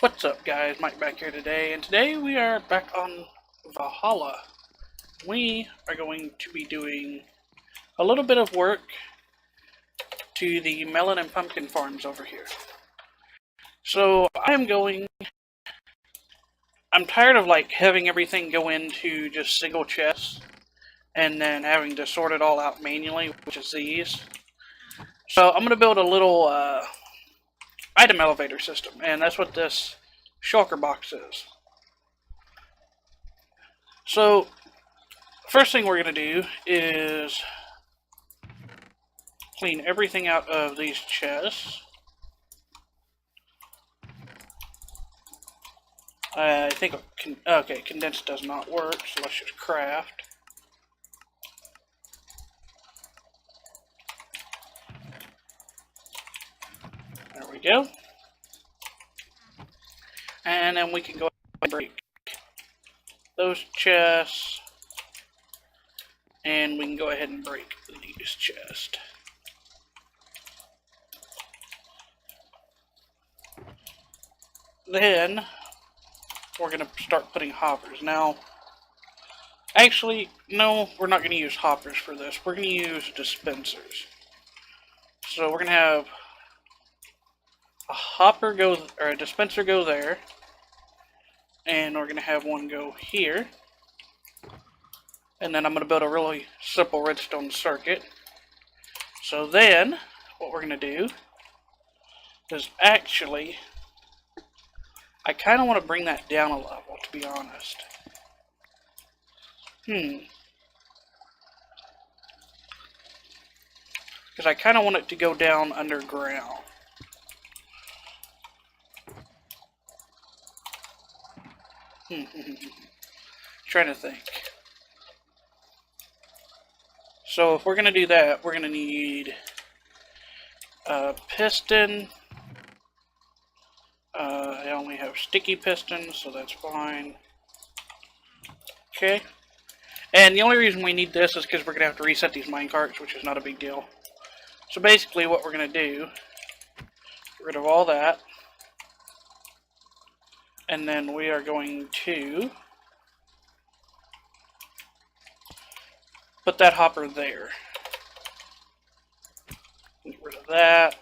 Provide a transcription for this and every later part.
What's up, guys? Mike back here today, and today we are back on Valhalla. We are going to be doing a little bit of work to the melon and pumpkin farms over here. So I'm tired of having everything go into just single chests and then having to sort it all out manually, which is these. So I'm going to build a little item elevator system, and that's what this shulker box is. So first thing we're going to do is clean everything out of these chests. I think okay, condensed does not work, so let's just craft. There we go. And then we can go ahead and break those chests. And we can go ahead and break these chests. Then we're going to start putting hoppers. Now, actually, no, we're not going to use hoppers for this. We're going to use dispensers. So we're going to have a hopper go, or a dispenser go there. And we're going to have one go here. And then I'm going to build a really simple redstone circuit. So then, what we're going to do is actually, I kind of want to bring that down a level, to be honest. Because I kind of want it to go down underground. Trying to think. So if we're going to do that, we're going to need a piston. I only have sticky pistons, so that's fine. Okay. And the only reason we need this is because we're going to have to reset these minecarts, which is not a big deal. So basically what we're going to do, get rid of all that. And then we are going to put that hopper there. Get rid of that.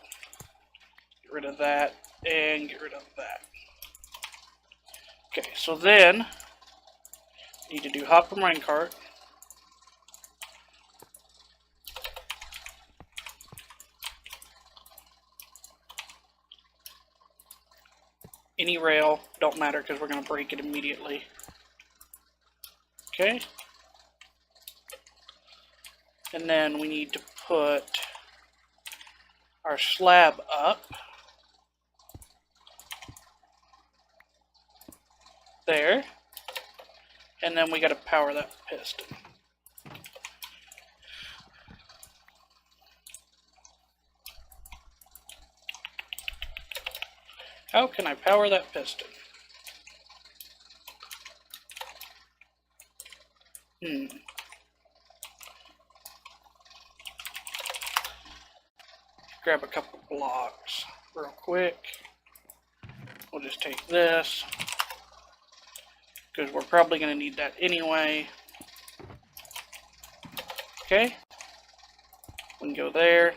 Get rid of that. And get rid of that. Okay, so then we need to do hopper minecart. Any rail, don't matter because we're going to break it immediately. Okay. And then we need to put our slab up. There. And then we got to power that piston. How can I power that piston? Grab a couple blocks real quick. We'll just take this, because we're probably going to need that anyway. Okay. We can go there.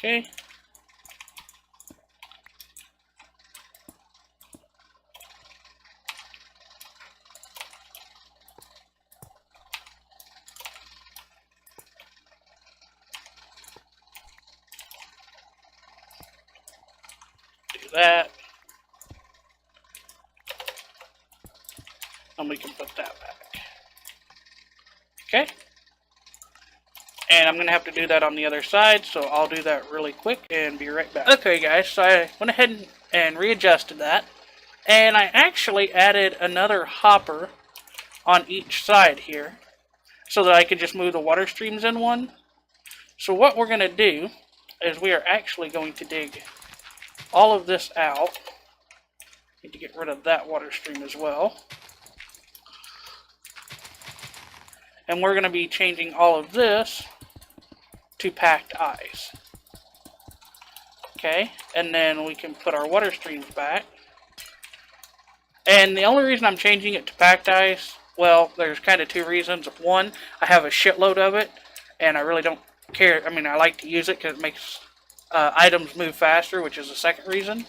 Okay. Do that. And we can put that back. Okay. And I'm going to have to do that on the other side, so I'll do that really quick and be right back. Okay guys, so I went ahead and readjusted that. And I actually added another hopper on each side here, so that I could just move the water streams in one. So what we're going to do is we are actually going to dig all of this out. Need to get rid of that water stream as well. And we're going to be changing all of this to packed ice. Okay, and then we can put our water streams back. And the only reason I'm changing it to packed ice, well, there's kind of two reasons. One, I have a shitload of it, and I really don't care. I mean, I like to use it because it makes items move faster, which is the second reason.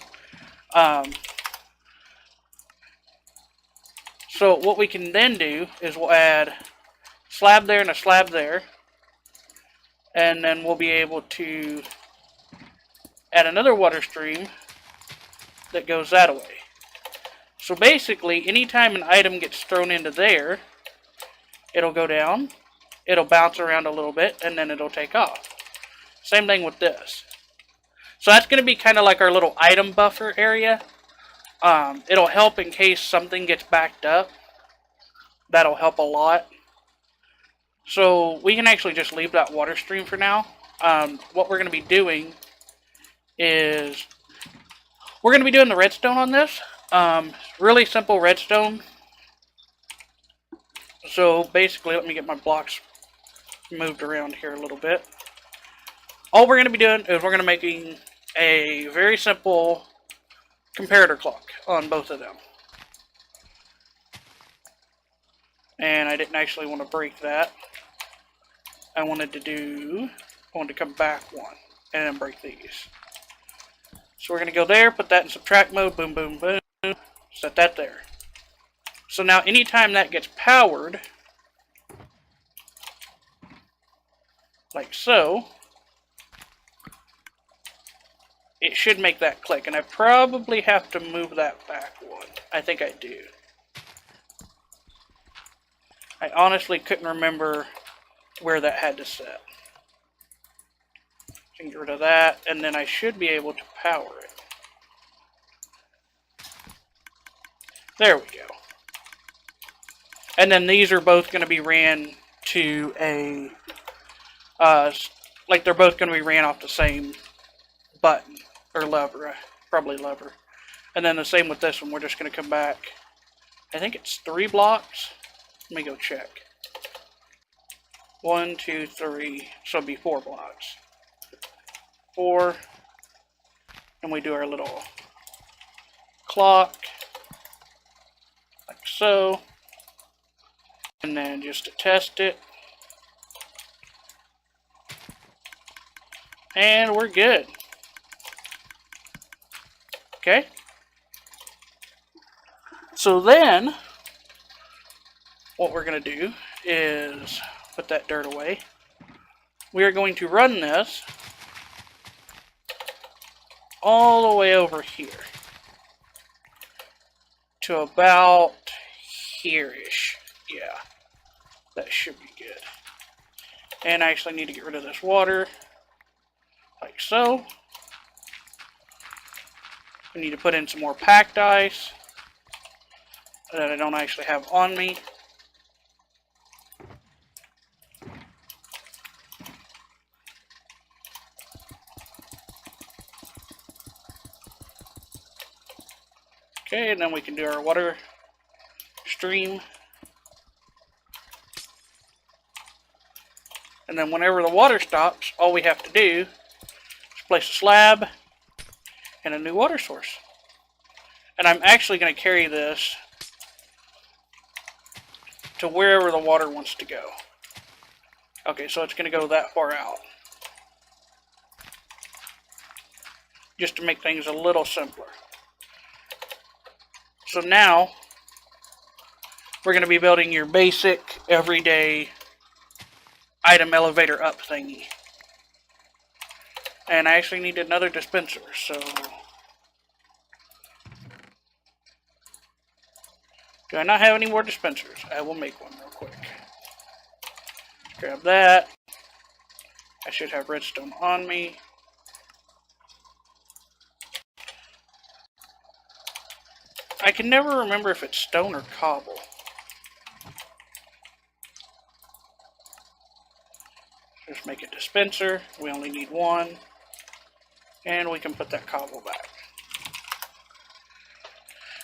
So what we can then do is we'll add a slab there and a slab there. And then we'll be able to add another water stream that goes that way. So basically, anytime an item gets thrown into there, it'll go down, it'll bounce around a little bit, and then it'll take off. Same thing with this. So that's going to be kind of like our little item buffer area. It'll help in case something gets backed up. That'll help a lot. So we can actually just leave that water stream for now. What we're going to be doing is we're going to be doing the redstone on this. Really simple redstone. So basically, let me get my blocks moved around here a little bit. All we're going to be doing is we're going to be making a very simple comparator clock on both of them. And I didn't actually want to break that. I wanted to come back one and then break these. So we're going to go there, put that in subtract mode, boom, boom, boom, set that there. So now anytime that gets powered, like so, it should make that click. And I probably have to move that back one. I think I do. I honestly couldn't remember where that had to set. Get rid of that, and then I should be able to power it. There we go. And then these are both going to be ran to a, like they're both going to be ran off the same button, or lever, probably lever. And then the same with this one, we're just going to come back, I think it's 3 blocks. Let me go check. 1, 2, 3, so it'll be 4 blocks. 4, and we do our little clock, like so, and then just to test it, and we're good. Okay, so then what we're going to do is put that dirt away. We are going to run this all the way over here to about here-ish. Yeah, that should be good. And I actually need to get rid of this water, like so. I need to put in some more packed ice that I don't actually have on me. Okay, and then we can do our water stream. And then whenever the water stops, all we have to do is place a slab and a new water source. And I'm actually going to carry this to wherever the water wants to go. Okay, so it's going to go that far out. Just to make things a little simpler. So now, we're going to be building your basic, everyday item elevator up thingy. And I actually need another dispenser, so do I not have any more dispensers? I will make one real quick. Grab that. I should have redstone on me. I can never remember if it's stone or cobble. Just make a dispenser. We only need one. And we can put that cobble back.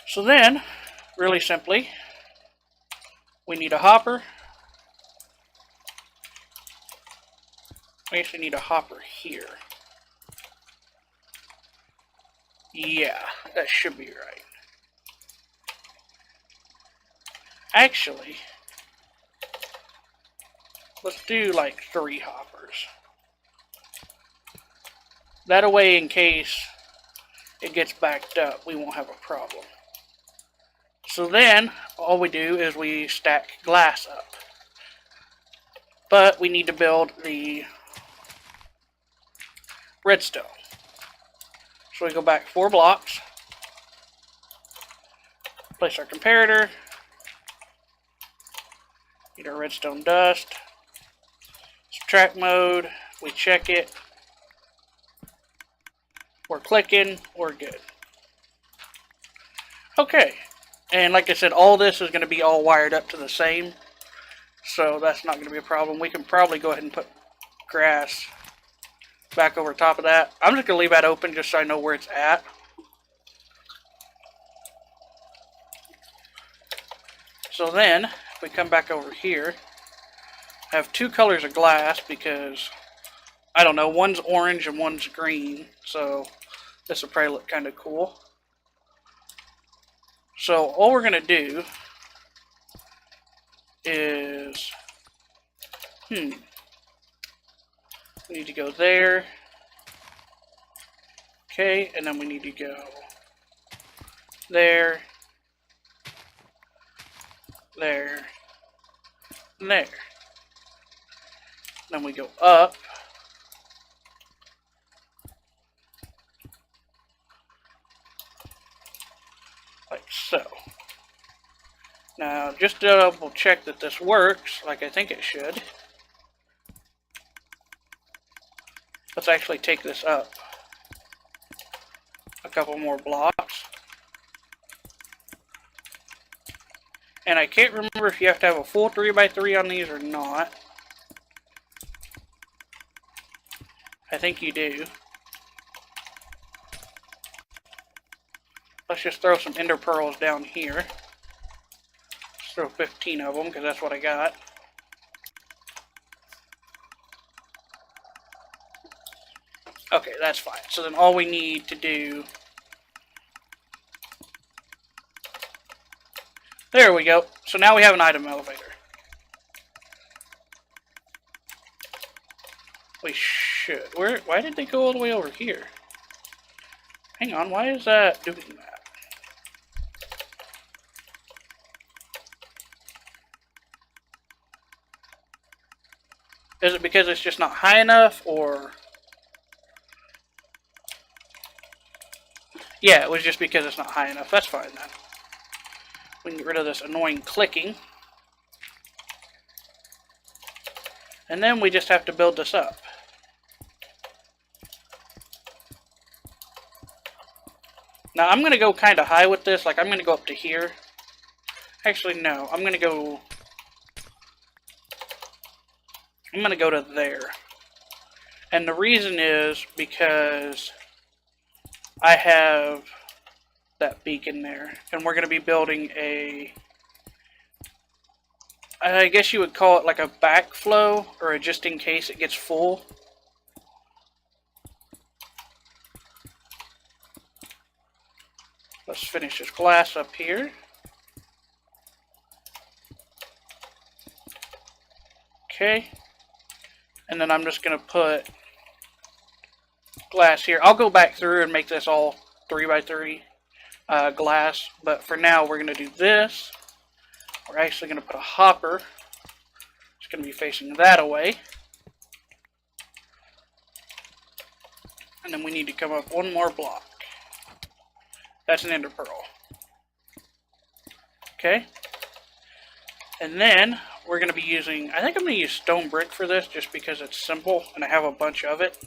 So then, really simply, we need a hopper. We actually need a hopper here. Yeah, that should be right. Actually, let's do like 3 hoppers. That way, in case it gets backed up, we won't have a problem. So then, all we do is we stack glass up. But we need to build the redstone. So we go back 4 blocks, place our comparator, need our redstone dust, subtract mode, we check it, we're clicking, we're good. Okay, and like I said, all this is going to be all wired up to the same, so that's not going to be a problem. We can probably go ahead and put grass back over top of that. I'm just going to leave that open just so I know where it's at. So then, if we come back over here, I have 2 colors of glass because, I don't know, one's orange and one's green, so this will probably look kind of cool. So all we're going to do is, we need to go there. Okay, and then we need to go there, there, and there. Then we go up. Like so. Now, just to double check that this works, like I think it should, let's actually take this up a couple more blocks. And I can't remember if you have to have a full 3x3 on these or not. I think you do. Let's just throw some ender pearls down here. Let's throw 15 of them because that's what I got. Okay, that's fine. So then all we need to do... There we go. So now we have an item elevator. We should. Why did they go all the way over here? Hang on, why is that doing that? Is it because it's just not high enough, or... Yeah, it was just because it's not high enough. That's fine then. We can get rid of this annoying clicking. And then we just have to build this up. Now I'm going to go kind of high with this. Like I'm going to go up to here. Actually, no. I'm going to go to there. And the reason is because I have that beacon there. And we're going to be building a... I guess you would call it like a backflow, or a just in case it gets full. Let's finish this glass up here. Okay. And then I'm just going to put glass here. I'll go back through and make this all 3x3 glass. But for now, we're going to do this. We're actually going to put a hopper. It's going to be facing that away. And then we need to come up one more block. That's an ender pearl. Okay. And then we're going to be using, I think I'm going to use stone brick for this just because it's simple and I have a bunch of it.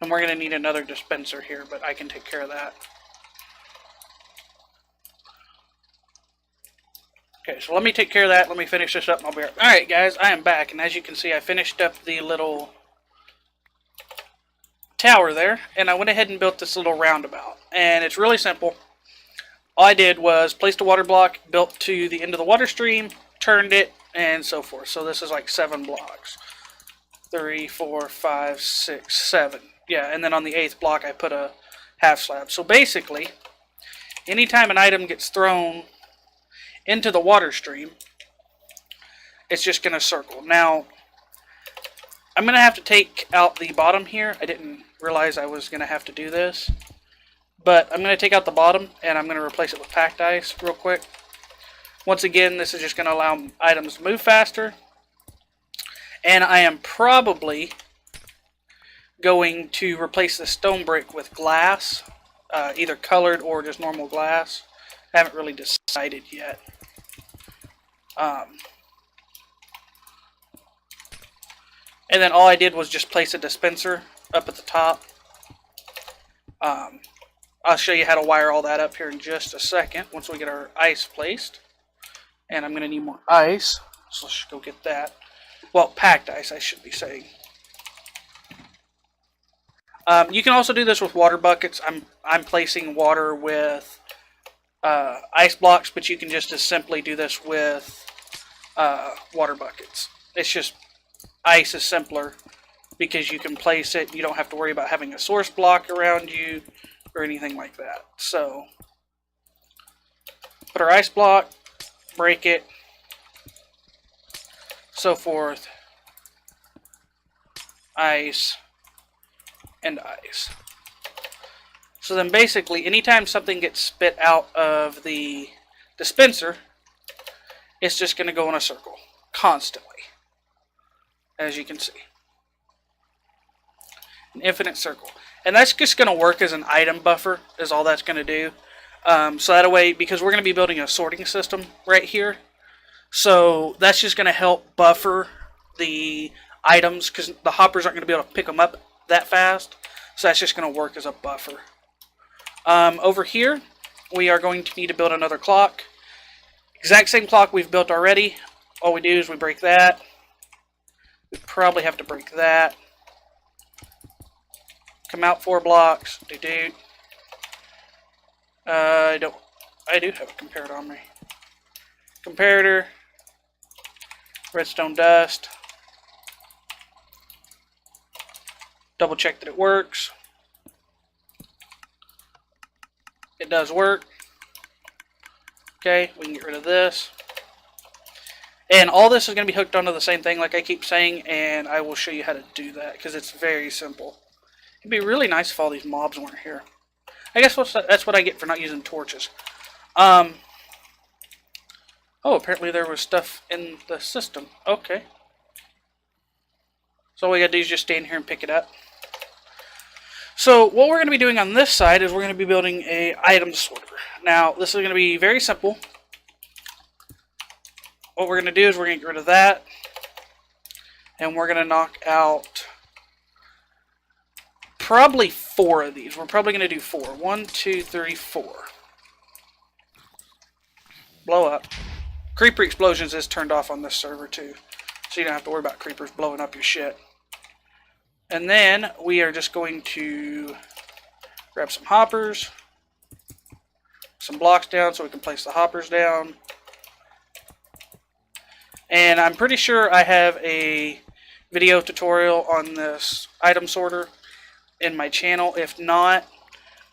And we're going to need another dispenser here, but I can take care of that. Okay, so let me take care of that. Let me finish this up and I'll be right back. Alright guys, I am back, and as you can see I finished up the little tower there, and I went ahead and built this little roundabout. And it's really simple. All I did was place the water block, built to the end of the water stream, turned it, and so forth. So this is like 7 blocks. 3, 4, 5, 6, 7. Yeah, and then on the 8th block I put a half slab. So basically, anytime an item gets thrown into the water stream, it's just going to circle. Now, I'm going to have to take out the bottom here. I didn't realize I was going to have to do this. But I'm going to take out the bottom, and I'm going to replace it with packed ice real quick. Once again, this is just going to allow items to move faster. And I am probably going to replace the stone brick with glass. Either colored or just normal glass. I haven't really decided yet. And then all I did was just place a dispenser up at the top. I'll show you how to wire all that up here in just a second once we get our ice placed. And I'm going to need more ice, so let's go get that. Well, packed ice, I should be saying. You can also do this with water buckets. I'm placing water with ice blocks, but you can just as simply do this with water buckets. It's just ice is simpler because you can place it. You don't have to worry about having a source block around you or anything like that. So, put our ice block, break it, so forth, ice, and ice. So then basically, anytime something gets spit out of the dispenser, it's just going to go in a circle, constantly, as you can see. An infinite circle. And that's just going to work as an item buffer, is all that's going to do. So that way, because we're going to be building a sorting system right here, so that's just going to help buffer the items, because the hoppers aren't going to be able to pick them up that fast. So that's just going to work as a buffer. Over here, we are going to need to build another clock. Exact same clock we've built already. All we do is we break that. We probably have to break that. Come out 4 blocks. I do have a comparator on me. Comparator. Redstone dust. Double check that it works. It does work. Okay, we can get rid of this. And all this is going to be hooked onto the same thing like I keep saying, and I will show you how to do that because it's very simple. It'd be really nice if all these mobs weren't here. I guess that's what I get for not using torches. Oh, apparently there was stuff in the system. Okay. So all we gotta do is just stand here and pick it up. So what we're going to be doing on this side is we're going to be building a item sorter. Now, this is going to be very simple. What we're going to do is we're going to get rid of that. And we're going to knock out probably 4 of these. We're probably going to do 4. 1, 2, 3, 4. Blow up. Creeper explosions is turned off on this server too. So you don't have to worry about creepers blowing up your shit. And then we are just going to grab some hoppers. Some blocks down so we can place the hoppers down. And I'm pretty sure I have a video tutorial on this item sorter in my channel. If not,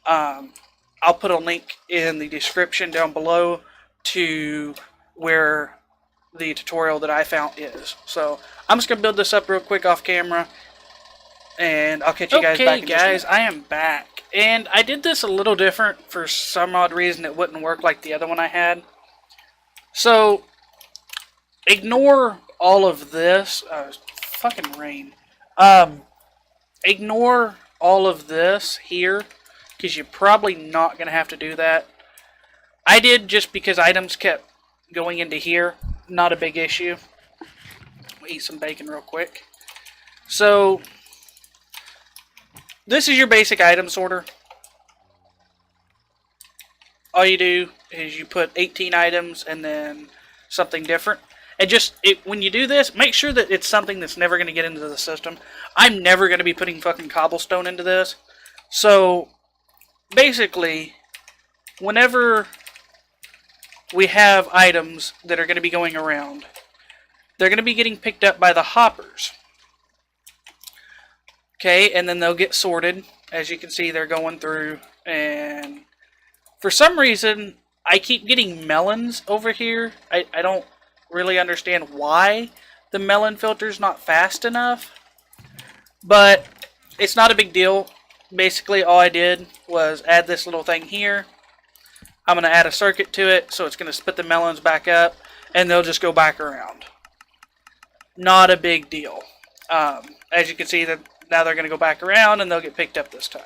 I'll put a link in the description down below to where the tutorial that I found is. So I'm just going to build this up real quick off camera, and I'll catch you guys back in just a minute. Okay guys, I am back. And I did this a little different. For some odd reason it wouldn't work like the other one I had. So ignore all of this. Fucking rain. Ignore all of this here, because you're probably not going to have to do that. I did just because items kept going into here. Not a big issue. We'll eat some bacon real quick. So this is your basic item sorter. All you do is you put 18 items and then something different. And just, when you do this, make sure that it's something that's never going to get into the system. I'm never going to be putting fucking cobblestone into this. So, basically, whenever we have items that are going to be going around, they're going to be getting picked up by the hoppers. Okay, and then they'll get sorted. As you can see, they're going through. And for some reason, I keep getting melons over here. I don't really understand why the melon filter's not fast enough. But it's not a big deal. Basically, all I did was add this little thing here. I'm going to add a circuit to it, so it's going to spit the melons back up, and they'll just go back around. Not a big deal. As you can see, now they're going to go back around, and they'll get picked up this time.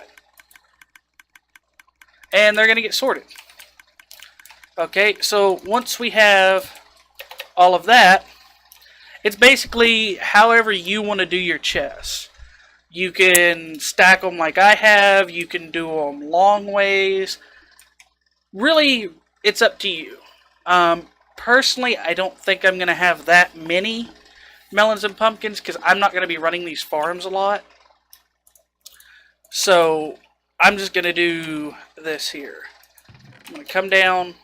And they're going to get sorted. Okay, so once we have all of that, it's basically however you want to do your chests. You can stack them like I have. You can do them long ways. Really, it's up to you. Personally, I don't think I'm going to have that many melons and pumpkins because I'm not going to be running these farms a lot. So, I'm just going to do this here. I'm going to come down.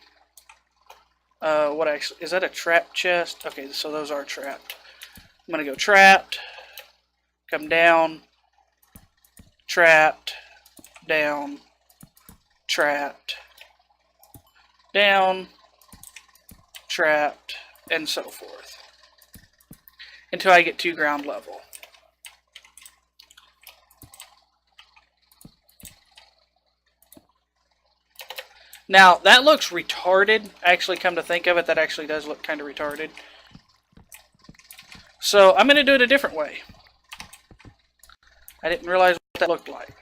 Is that a trap chest? Okay, so those are trapped. I'm going to go trapped. Come down. Trapped. Down. Trapped. Down, trapped, and so forth, until I get to ground level. Now, that looks retarded. Actually, come to think of it, that actually does look kind of retarded. So, I'm going to do it a different way. I didn't realize what that looked like.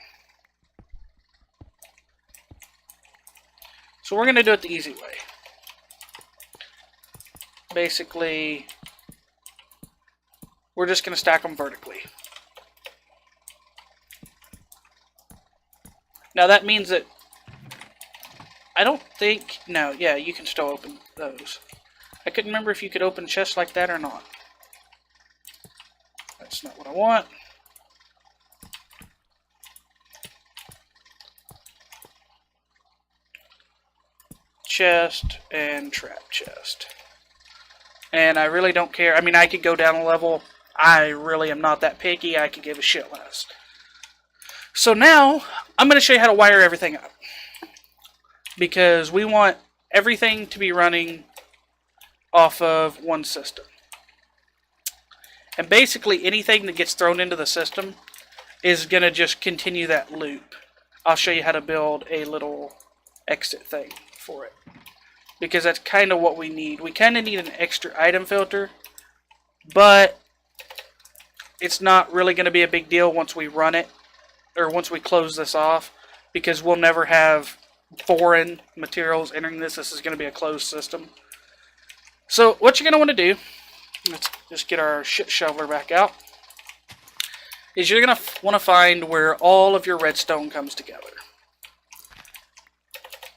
So we're going to do it the easy way. Basically, we're just going to stack them vertically. Now that means that I don't think... No, yeah, you can still open those. I couldn't remember if you could open chests like that or not. That's not what I want. Chest and trap chest. And I really don't care. I mean, I could go down a level. I really am not that picky. I could give a shit less. So now, I'm going to show you how to wire everything up. Because we want everything to be running off of one system. And basically, anything that gets thrown into the system is going to just continue that loop. I'll show you how to build a little exit thing for it, because that's kind of what we need. We kind of need an extra item filter, but it's not really going to be a big deal once we run it, or once we close this off, because we'll never have foreign materials entering this. This is going to be a closed system. So what you're going to want to do, let's just get our shit shoveler back out, is you're going to want to find where all of your redstone comes together.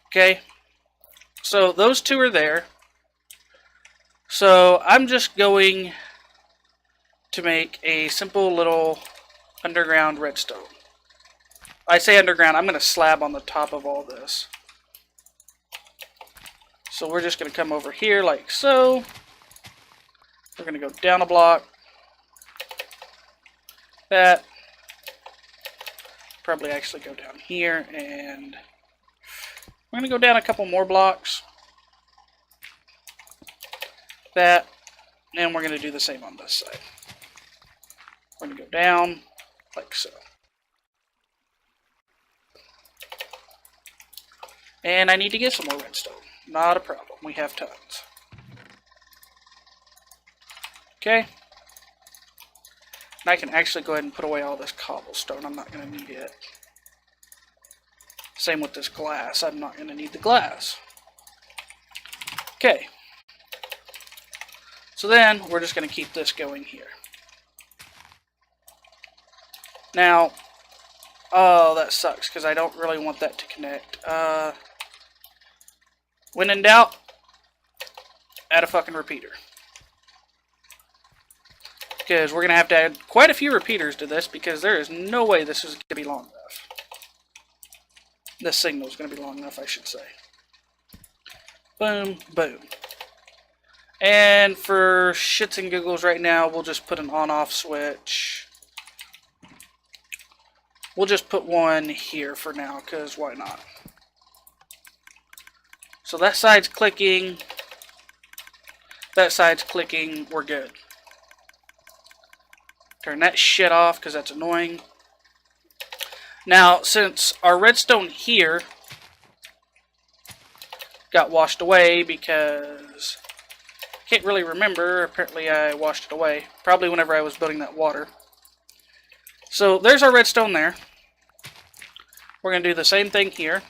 Okay? So those two are there. So I'm just going to make a simple little underground redstone. I say underground, I'm going to slab on the top of all this. So we're just going to come over here like so. We're going to go down a block. That. Probably actually go down here, and we're going to go down a couple more blocks. That. And we're going to do the same on this side. We're going to go down like so. And I need to get some more redstone. Not a problem. We have tons. Okay. And I can actually go ahead and put away all this cobblestone. I'm not going to need it. Same with this glass. I'm not going to need the glass. Okay. So then, we're just going to keep this going here. Now, oh, that sucks, because I don't really want that to connect. When in doubt, add a fucking repeater. Because we're going to have to add quite a few repeaters to this, because there is no way this is going to be long enough. This signal is going to be long enough, I should say. Boom, boom. And for shits and giggles right now, we'll just put an on-off switch. We'll just put one here for now, because why not? So that side's clicking. That side's clicking. We're good. Turn that shit off, because that's annoying. Now, since our redstone here got washed away because I can't really remember. Apparently I washed it away. Probably whenever I was building that water. So there's our redstone there. We're going to do the same thing here.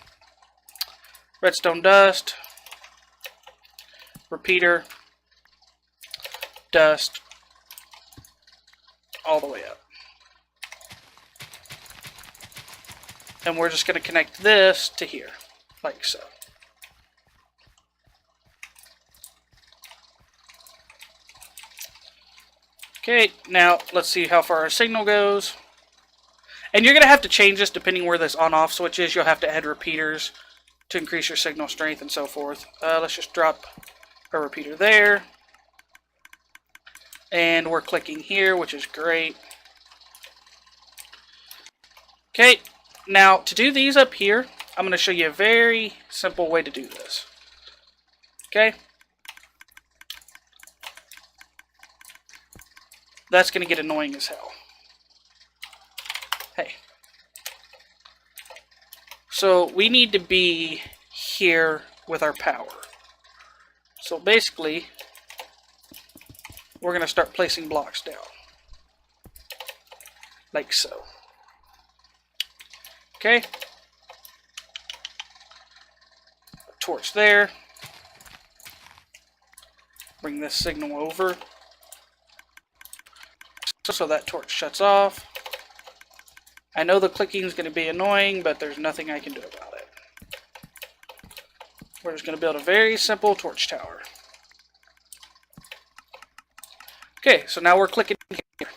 Redstone dust. Repeater. Dust. All the way up. And we're just going to connect this to here. Like so. Okay, now let's see how far our signal goes. And you're going to have to change this depending where this on-off switch is. You'll have to add repeaters to increase your signal strength and so forth. Let's just drop a repeater there. And we're clicking here, which is great. Okay, now to do these up here, I'm going to show you a very simple way to do this. Okay? That's going to get annoying as hell. Hey. So we need to be here with our power. So basically, we're going to start placing blocks down. Like so. Okay. Torch there. Bring this signal over. So that torch shuts off. I know the clicking is going to be annoying, but there's nothing I can do about it. We're just going to build a very simple torch tower. Okay, so now we're clicking here.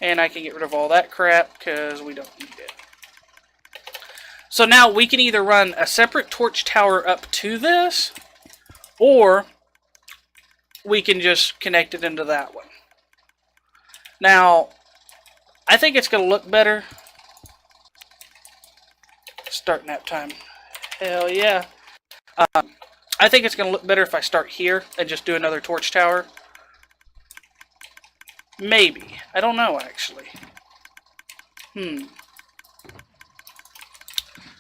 And I can get rid of all that crap because we don't need it. So now we can either run a separate torch tower up to this, or we can just connect it into that one. Now, I think it's going to look better. Start nap time. Hell yeah. I think it's going to look better if I start here and just do another torch tower. Maybe. I don't know, actually.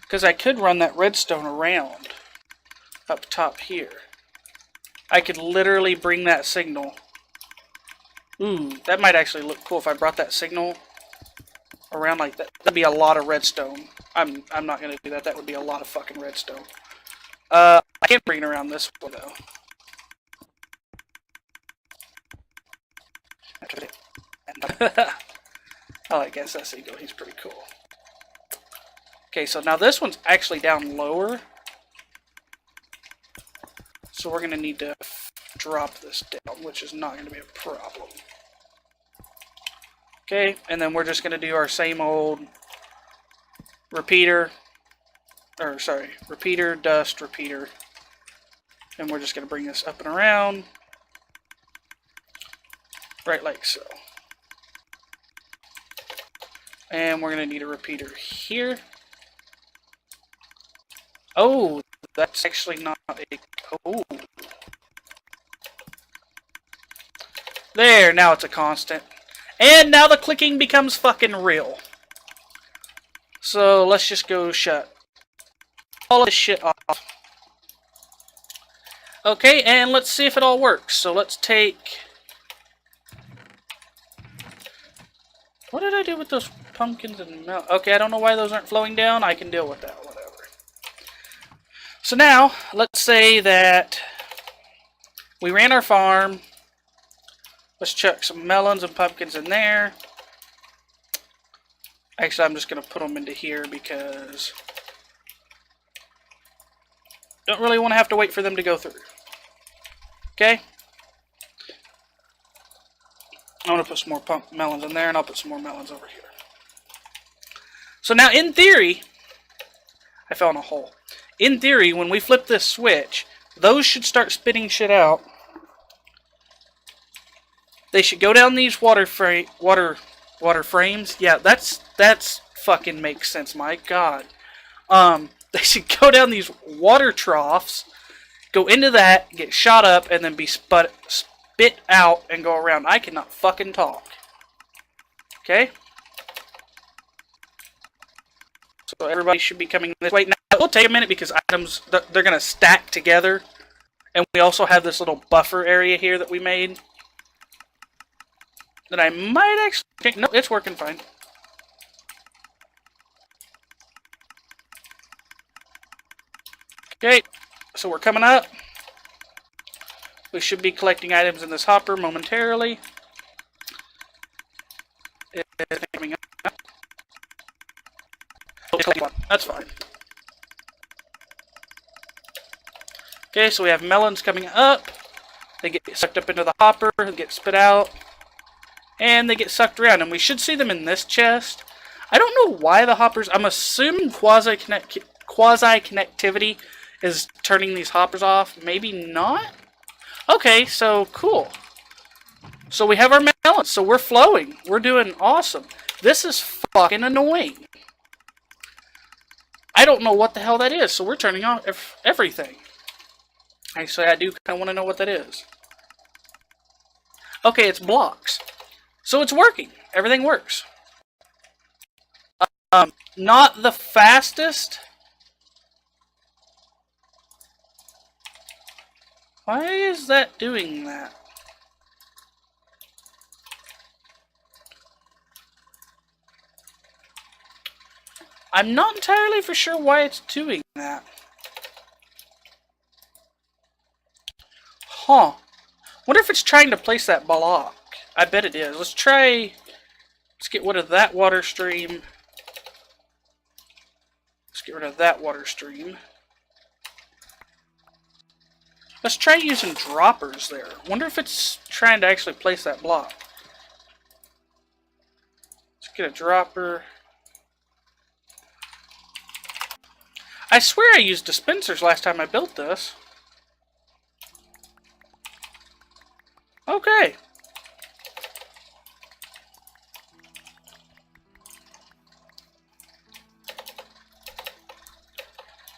Because I could run that redstone around up top here. I could literally bring that signal. Ooh, that might actually look cool if I brought that signal around like that. That'd be a lot of redstone. I'm not going to do that. That would be a lot of fucking redstone. I can't bring it around this one, though. I like SSEagle. He's pretty cool. Okay, so now this one's actually down lower. So we're going to need to drop this down, which is not going to be a problem. Okay, and then we're just going to do our same old repeater. Or, sorry, repeater, dust, repeater. And we're just going to bring this up and around. Right like so. And we're going to need a repeater here. Oh, that's actually not a... Oh. There, now it's a constant. And now the clicking becomes fucking real. So let's just go shut all of this shit off. Okay, and let's see if it all works. So let's take... What did I do with those pumpkins and milk? Okay, I don't know why those aren't flowing down. I can deal with that, whatever. So now, let's say that we ran our farm. Let's chuck some melons and pumpkins in there. Actually, I'm just going to put them into here because Don't really want to have to wait for them to go through. Okay? I'm going to put some more pump melons in there, and I'll put some more melons over here. So now, in theory, I fell in a hole. In theory, when we flip this switch, those should start spitting shit out. They should go down these water frames. Yeah, that's fucking makes sense. My God. They should go down these water troughs, go into that, get shot up, and then be spit out and go around. I cannot fucking talk. Okay? So everybody should be coming this way. Now, it'll take a minute because items, they're going to stack together. And we also have this little buffer area here that we made. That I might actually... Okay, no, it's working fine. Okay, so we're coming up. We should be collecting items in this hopper momentarily. It's coming up. That's fine. Okay, so we have melons coming up. They get sucked up into the hopper, they get spit out, and they get sucked around. And we should see them in this chest. I don't know why the hoppers... I'm assuming quasi-connectivity is turning these hoppers off. Maybe not? Okay, so cool. So we have our melons. So we're flowing. We're doing awesome. This is fucking annoying. I don't know what the hell that is. So we're turning off everything. Actually, I do kind of want to know what that is. Okay, it's blocks. So it's working. Everything works. Not the fastest. Why is that doing that? I'm not entirely for sure why it's doing that. Huh. Wonder if it's trying to place that block. I bet it is. Let's get rid of that water stream. Let's get rid of that water stream. Let's try using droppers there. Wonder if it's trying to actually place that block. Let's get a dropper. I swear I used dispensers last time I built this. Okay.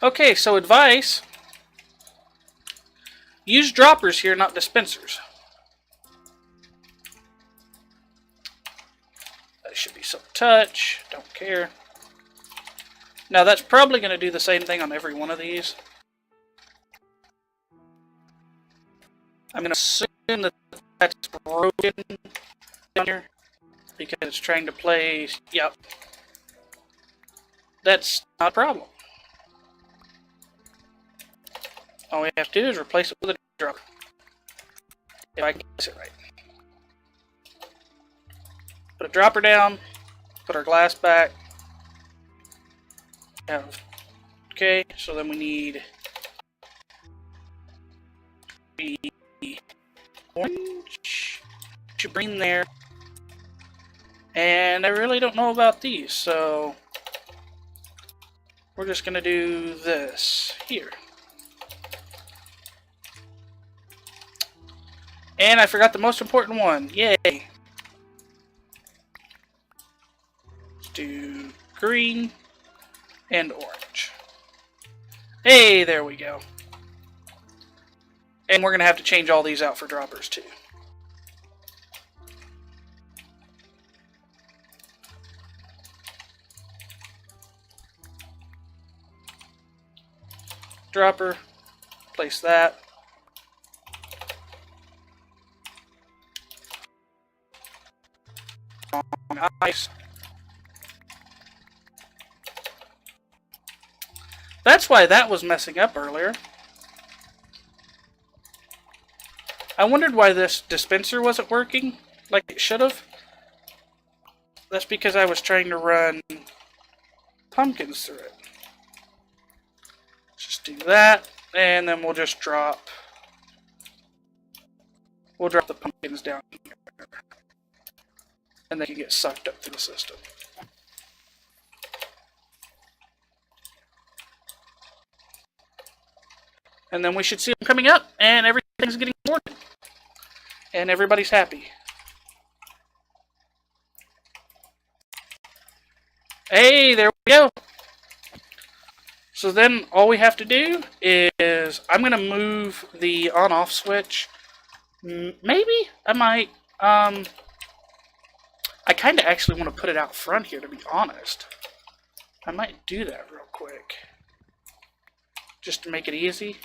Okay, so advice. Use droppers here, not dispensers. That should be some touch. Don't care. Now that's probably going to do the same thing on every one of these. I'm going to assume that that's broken down here because it's trying to place. Yep. That's not a problem. All we have to do is replace it with a dropper. If I can guess it right. Put a dropper down. Put our glass back. Okay, so then we need the orange to bring there. And I really don't know about these, so we're just gonna do this here. And I forgot the most important one. Yay! Let's do green and orange. Hey, there we go. And we're going to have to change all these out for droppers too. Dropper. Place that. On ice. That's why that was messing up earlier. I wondered why this dispenser wasn't working like it should have. That's because I was trying to run pumpkins through it. Just do that. And then we'll just drop the pumpkins down here. And they can get sucked up through the system. And then we should see them coming up, and everything's getting sorted. And everybody's happy. Hey, there we go. So then all we have to do is, I'm going to move the on-off switch. Maybe I might, I kind of actually want to put it out front here, to be honest. I might do that real quick. Just to make it easy.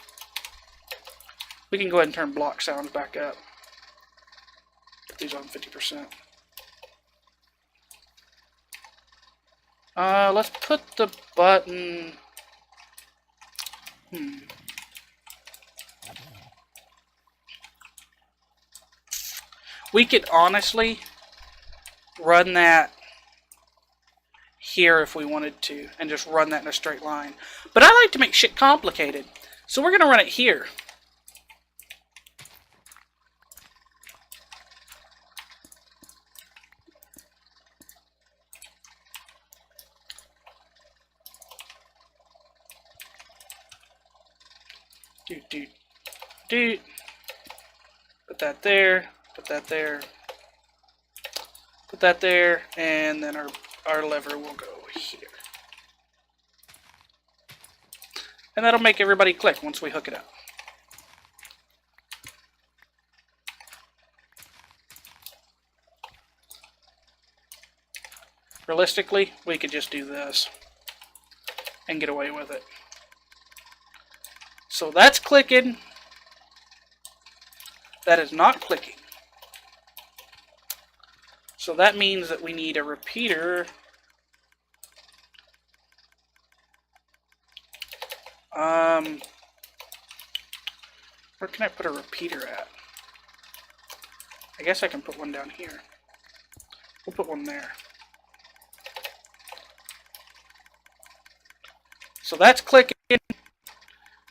We can go ahead and turn block sounds back up. Put these on 50%. Let's put the button... We could honestly run that here if we wanted to, and just run that in a straight line. But I like to make shit complicated, so we're going to run it here. Put that there, put that there, put that there, and then our lever will go here. And that'll make everybody click once we hook it up. Realistically, we could just do this and get away with it. So that's clicking. That is not clicking. So that means that we need a repeater. Where can I put a repeater at? I guess I can put one down here. We'll put one there. So that's clicking.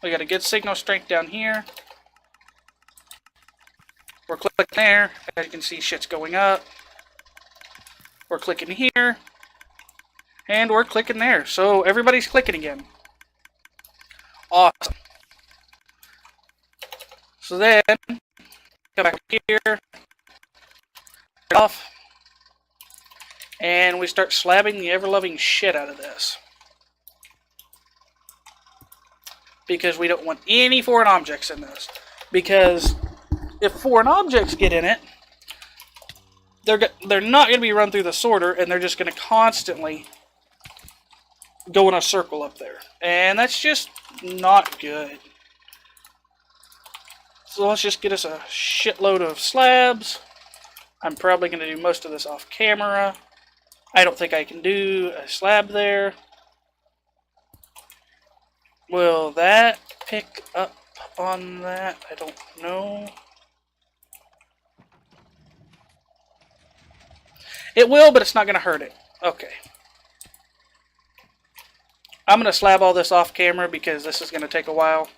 We got a good signal strength down here. We're clicking there. As you can see, shit's going up. We're clicking here. And we're clicking there. So everybody's clicking again. Awesome. So then, come back here. Off. And we start slabbing the ever-loving shit out of this. Because we don't want any foreign objects in this. Because if foreign objects get in it, they're not going to be run through the sorter, and they're just going to constantly go in a circle up there. And that's just not good. So let's just get us a shitload of slabs. I'm probably going to do most of this off camera. I don't think I can do a slab there. Will that pick up on that? I don't know. It will, but it's not going to hurt it. Okay. I'm going to slab all this off camera because this is going to take a while.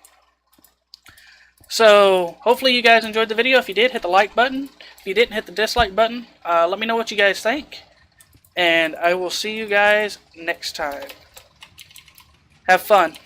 So, hopefully you guys enjoyed the video. If you did, hit the like button. If you didn't, hit the dislike button. Let me know what you guys think. And I will see you guys next time. Have fun.